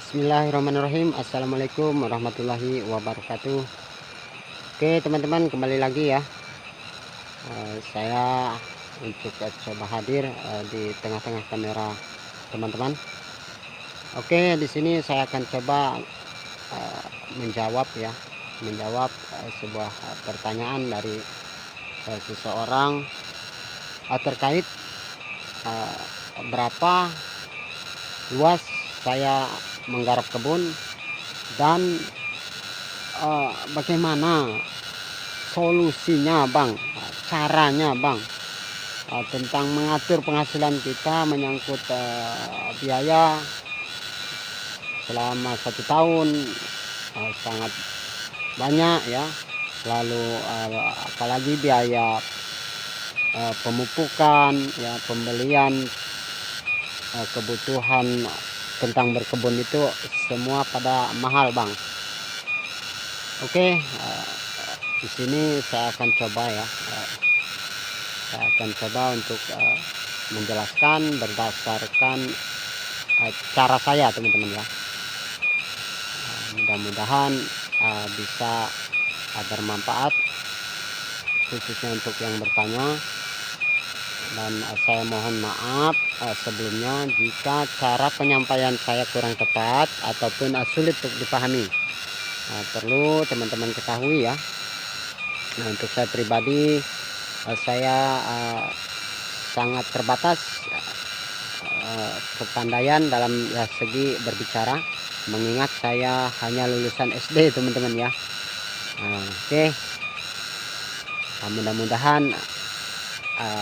Bismillahirrahmanirrahim. Assalamualaikum warahmatullahi wabarakatuh. Oke teman-teman, kembali lagi ya. Saya untuk coba hadir di tengah-tengah kamera teman-teman. Oke, di sini saya akan coba menjawab sebuah pertanyaan dari seseorang terkait berapa luas saya menggarap kebun dan bagaimana solusinya bang, caranya bang, tentang mengatur penghasilan kita menyangkut biaya selama 1 tahun sangat banyak ya. Lalu apalagi biaya pemupukan ya, pembelian kebutuhan tentang berkebun itu semua pada mahal bang. Oke, di sini saya akan coba untuk menjelaskan berdasarkan cara saya teman-teman ya. Mudah-mudahan bisa bermanfaat khususnya untuk yang bertanya. Dan saya mohon maaf sebelumnya jika cara penyampaian saya kurang tepat ataupun sulit untuk dipahami. Perlu teman-teman ketahui ya. Nah, untuk saya pribadi saya sangat terbatas kepandaian dalam segi berbicara, mengingat saya hanya lulusan SD teman-teman ya. Oke. Mudah-mudahan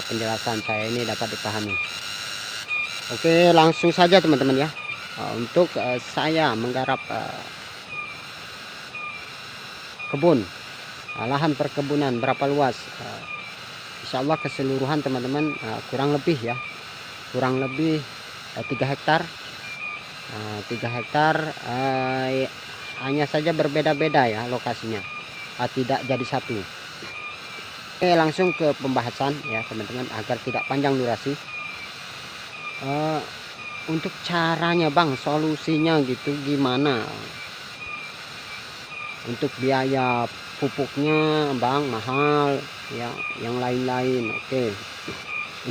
penjelasan saya ini dapat dipahami. Oke, langsung saja teman-teman ya. Untuk saya menggarap kebun, lahan perkebunan berapa luas, Insya Allah keseluruhan teman-teman kurang lebih 3 hektar. 3 hektar hanya saja berbeda-beda ya lokasinya, tidak jadi satu. Oke, langsung ke pembahasan ya teman-teman agar tidak panjang durasi. Untuk caranya bang, solusinya gitu gimana? Untuk biaya pupuknya bang mahal ya, yang lain-lain. Oke,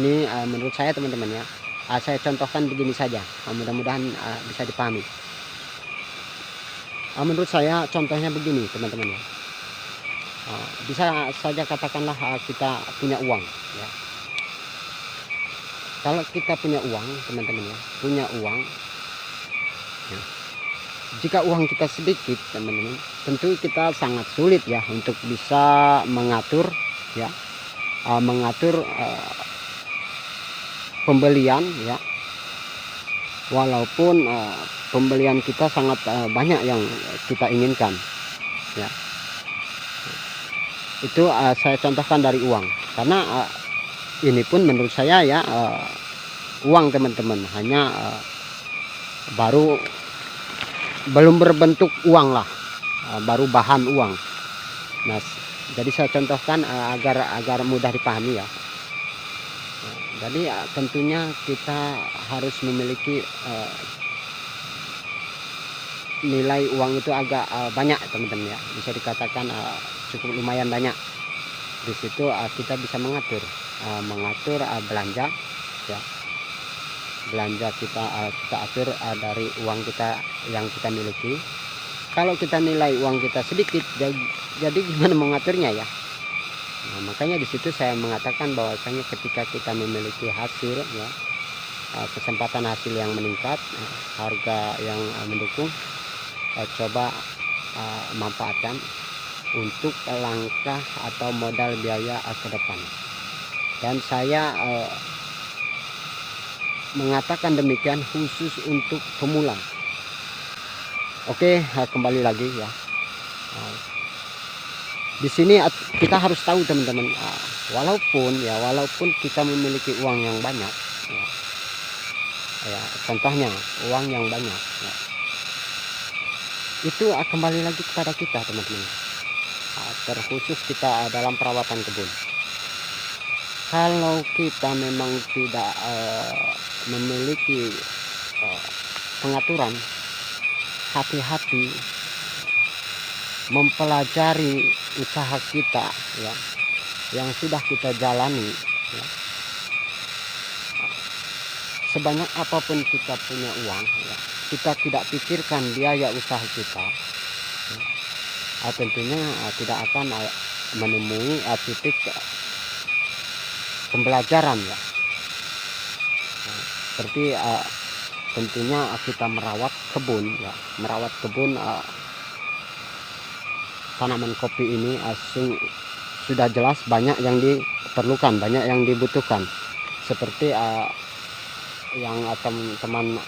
ini menurut saya teman-teman ya. Saya contohkan begini saja, mudah-mudahan bisa dipahami. Menurut saya contohnya begini teman-teman ya. Bisa saja katakanlah kita punya uang ya. Kalau kita punya uang teman-teman ya, ya, jika uang kita sedikit teman-teman, tentu kita sangat sulit ya untuk bisa mengatur ya, pembelian ya, walaupun pembelian kita sangat banyak yang kita inginkan ya. Itu saya contohkan dari uang, karena ini pun menurut saya ya uang teman-teman, hanya belum berbentuk uang lah, baru bahan uang. Nah, jadi saya contohkan agar mudah dipahami ya. Jadi tentunya kita harus memiliki nilai uang itu agak banyak teman-teman ya, bisa dikatakan cukup lumayan banyak. Di situ kita bisa mengatur belanja ya. Belanja kita atur dari uang kita yang kita miliki. Kalau kita nilai uang kita sedikit, jadi gimana mengaturnya ya? Nah, makanya di situ saya mengatakan bahwasanya ketika kita memiliki hasil ya, kesempatan hasil yang meningkat, harga yang mendukung, coba manfaatkan untuk langkah atau modal biaya ke depan. Dan saya mengatakan demikian khusus untuk pemula. Oke, kembali lagi ya. Di sini kita harus tahu teman-teman, walaupun kita memiliki uang yang banyak ya, contohnya uang yang banyak ya, itu kembali lagi kepada kita teman-teman, terkhusus kita dalam perawatan kebun. Kalau kita memang tidak memiliki pengaturan hati-hati mempelajari usaha kita ya, yang sudah kita jalani ya. Sebanyak apapun kita punya uang ya, kita tidak pikirkan biaya usaha kita ya, tentunya tidak akan menemui titik pembelajaran ya. Seperti tentunya kita merawat kebun ya, merawat kebun tanaman kopi ini sudah jelas banyak yang diperlukan, banyak yang dibutuhkan. Seperti yang teman-teman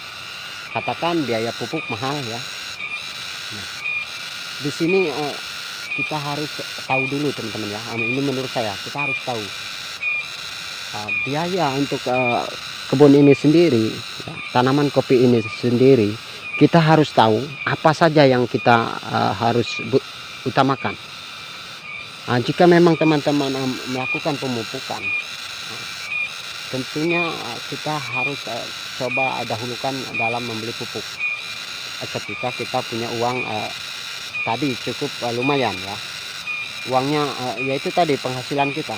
katakan, biaya pupuk mahal ya. Nah, di sini kita harus tahu dulu teman-teman ya. Ini menurut saya kita harus tahu biaya untuk kebun ini sendiri ya, tanaman kopi ini sendiri. Kita harus tahu apa saja yang kita harus utamakan. Jika memang teman-teman melakukan pemupukan, tentunya kita harus coba dahulukan dalam membeli pupuk. Ketika kita punya uang tadi cukup lumayan ya, uangnya yaitu tadi penghasilan kita,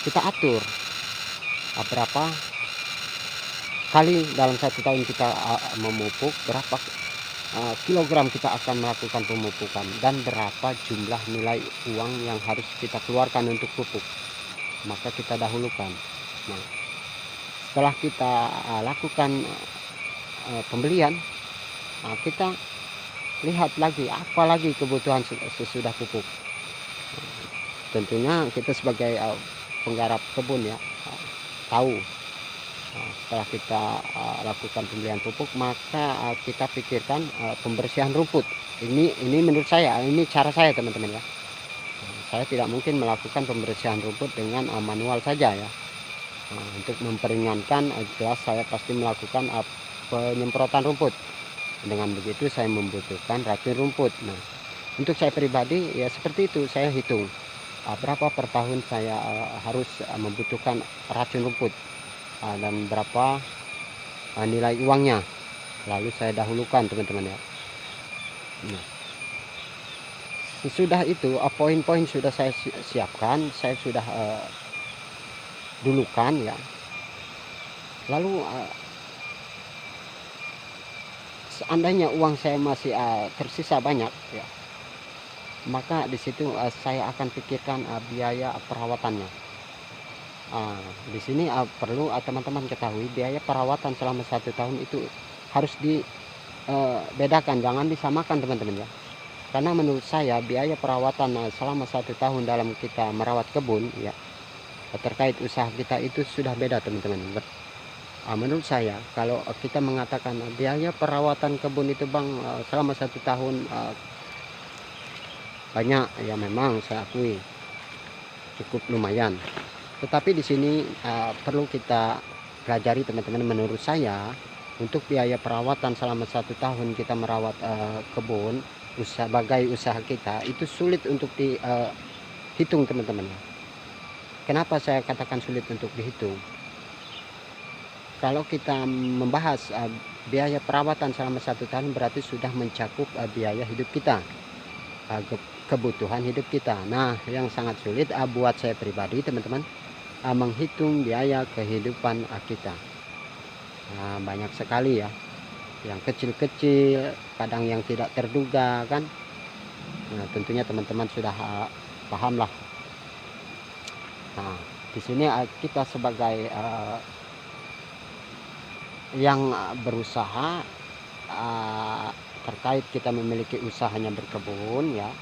kita atur berapa kali dalam 1 tahun kita memupuk, berapa kilogram kita akan melakukan pemupukan, dan berapa jumlah nilai uang yang harus kita keluarkan untuk pupuk, maka kita dahulukan. Nah, setelah kita lakukan pembelian, kita lihat lagi apa lagi kebutuhan sesudah pupuk. Tentunya kita sebagai penggarap kebun ya tahu. Setelah kita lakukan pembelian pupuk, maka kita pikirkan pembersihan rumput. Ini menurut saya, ini cara saya teman-teman ya. Saya tidak mungkin melakukan pembersihan rumput dengan manual saja ya. Untuk memperingankan, jelas saya pasti melakukan penyemprotan rumput. Dengan begitu saya membutuhkan racun rumput. Nah, untuk saya pribadi ya seperti itu, saya hitung berapa per tahun saya harus membutuhkan racun rumput dan berapa nilai uangnya, lalu saya dahulukan teman-teman ya. Nah, sesudah itu poin-poin sudah saya siapkan, saya sudah dulukan ya. Lalu seandainya uang saya masih tersisa banyak ya, maka di situ saya akan pikirkan biaya perawatannya. Di sini perlu teman-teman ketahui, biaya perawatan selama 1 tahun itu harus dibedakan, jangan disamakan teman-teman ya. Karena menurut saya biaya perawatan selama 1 tahun dalam kita merawat kebun ya, terkait usaha kita itu sudah beda teman-teman. Menurut saya kalau kita mengatakan biaya perawatan kebun itu bang selama 1 tahun banyak ya, memang saya akui cukup lumayan. Tetapi di sini perlu kita pelajari teman-teman. Menurut saya untuk biaya perawatan selama 1 tahun kita merawat kebun sebagai usaha kita itu sulit untuk dihitung teman-teman. Kenapa saya katakan sulit untuk dihitung? Kalau kita membahas biaya perawatan selama 1 tahun berarti sudah mencakup biaya hidup kita, kebutuhan hidup kita. Nah, yang sangat sulit buat saya pribadi teman-teman menghitung biaya kehidupan kita. Banyak sekali ya, yang kecil-kecil, kadang yang tidak terduga kan. Nah, tentunya teman-teman sudah paham lah. Nah, di sini kita sebagai yang berusaha terkait kita memiliki usahanya berkebun ya.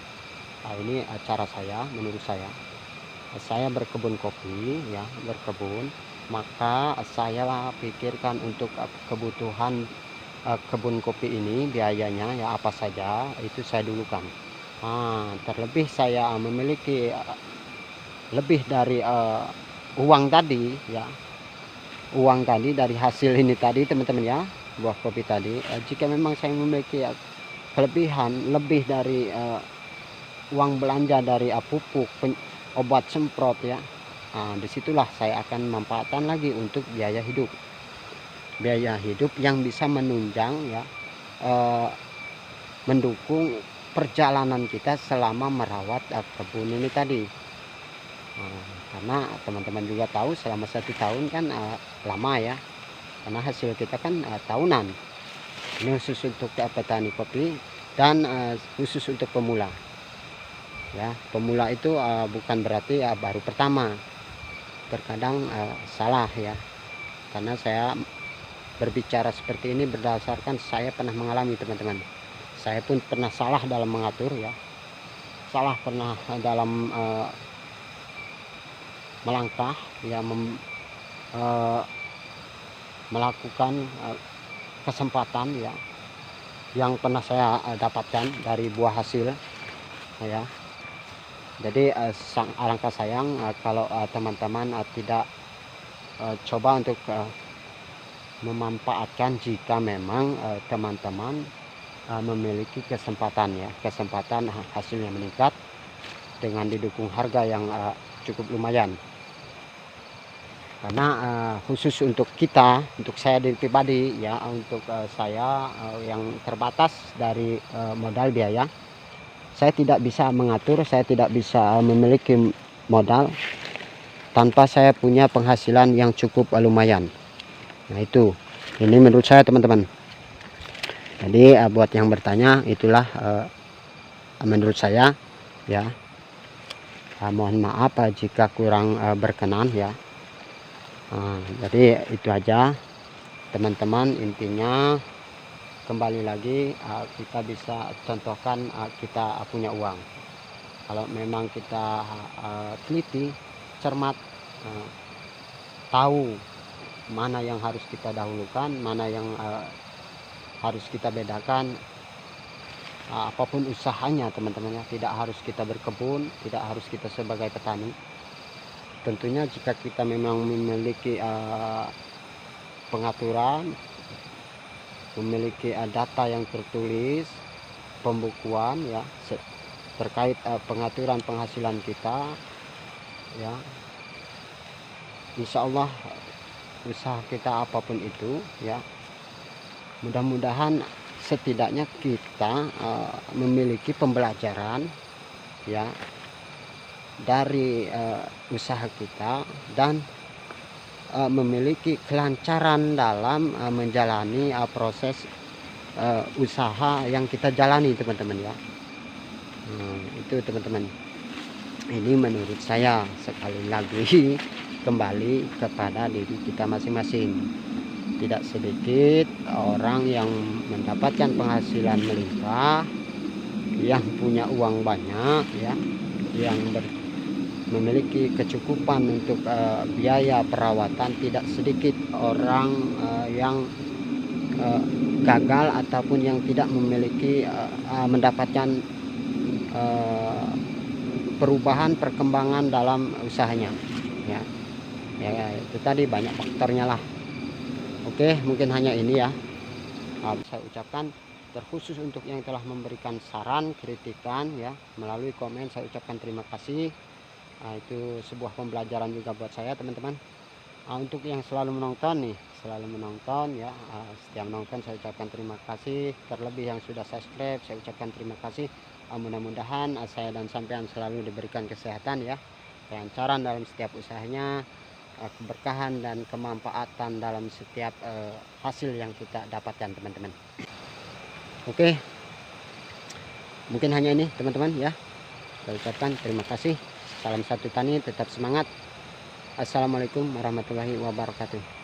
Ini cara saya, menurut saya berkebun kopi ya, berkebun, maka saya pikirkan untuk kebutuhan kebun kopi ini biayanya ya apa saja itu saya dulukan. Terlebih saya memiliki lebih dari uang tadi ya, uang tadi dari hasil ini tadi teman-teman ya, buah kopi tadi. Jika memang saya memiliki kelebihan lebih dari uang belanja dari pupuk, obat semprot ya, disitulah saya akan manfaatkan lagi untuk biaya hidup yang bisa menunjang ya eh, mendukung perjalanan kita selama merawat kebun ini tadi. Karena teman-teman juga tahu selama 1 tahun kan lama ya, karena hasil kita kan tahunan. Ini khusus untuk petani kopi dan khusus untuk pemula ya. Pemula itu bukan berarti baru pertama, terkadang salah ya, karena saya berbicara seperti ini berdasarkan saya pernah mengalami teman-teman. Saya pun pernah salah dalam mengatur ya, salah pernah dalam melangkah ya, melakukan kesempatan ya yang pernah saya dapatkan dari buah hasil ya. Jadi alangkah sayang kalau teman-teman tidak coba untuk memanfaatkan jika memang teman-teman memiliki kesempatan ya, kesempatan hasilnya meningkat dengan didukung harga yang cukup lumayan. Karena khusus untuk kita, untuk saya pribadi ya, untuk saya yang terbatas dari modal biaya, saya tidak bisa mengatur, saya tidak bisa memiliki modal tanpa saya punya penghasilan yang cukup lumayan. Nah itu, ini menurut saya teman-teman. Jadi buat yang bertanya, itulah menurut saya ya. Mohon maaf jika kurang berkenan ya. Jadi itu aja teman-teman, intinya kembali lagi kita bisa contohkan kita punya uang. Kalau memang kita teliti, cermat, tahu mana yang harus kita dahulukan, mana yang harus kita bedakan, apapun usahanya teman-teman ya, tidak harus kita berkebun, tidak harus kita sebagai petani. Tentunya jika kita memang memiliki pengaturan, memiliki data yang tertulis, pembukuan ya terkait pengaturan penghasilan kita ya, insya Allah usaha kita apapun itu ya, mudah-mudahan setidaknya kita memiliki pembelajaran ya dari usaha kita, dan memiliki kelancaran dalam menjalani proses usaha yang kita jalani teman-teman ya. Itu teman-teman, ini menurut saya. Sekali lagi kembali kepada diri kita masing-masing. Tidak sedikit orang yang mendapatkan penghasilan melimpah, yang punya uang banyak ya, yang memiliki kecukupan untuk biaya perawatan. Tidak sedikit orang yang gagal ataupun yang tidak memiliki mendapatkan perubahan perkembangan dalam usahanya ya. Itu tadi banyak faktornya lah. Oke, mungkin hanya ini ya saya ucapkan. Terkhusus untuk yang telah memberikan saran, kritikan ya melalui komen, saya ucapkan terima kasih. Itu sebuah pembelajaran juga buat saya teman-teman. Untuk yang selalu menonton nih, selalu menonton ya, setiap menonton saya ucapkan terima kasih. Terlebih yang sudah subscribe, saya ucapkan terima kasih. Mudah-mudahan saya dan sampean selalu diberikan kesehatan ya, kelancaran dalam setiap usahanya, keberkahan dan kemanfaatan dalam setiap hasil yang kita dapatkan teman-teman. Oke, mungkin hanya ini teman-teman ya, saya ucapkan terima kasih. Salam satu tani, tetap semangat. Assalamualaikum warahmatullahi wabarakatuh.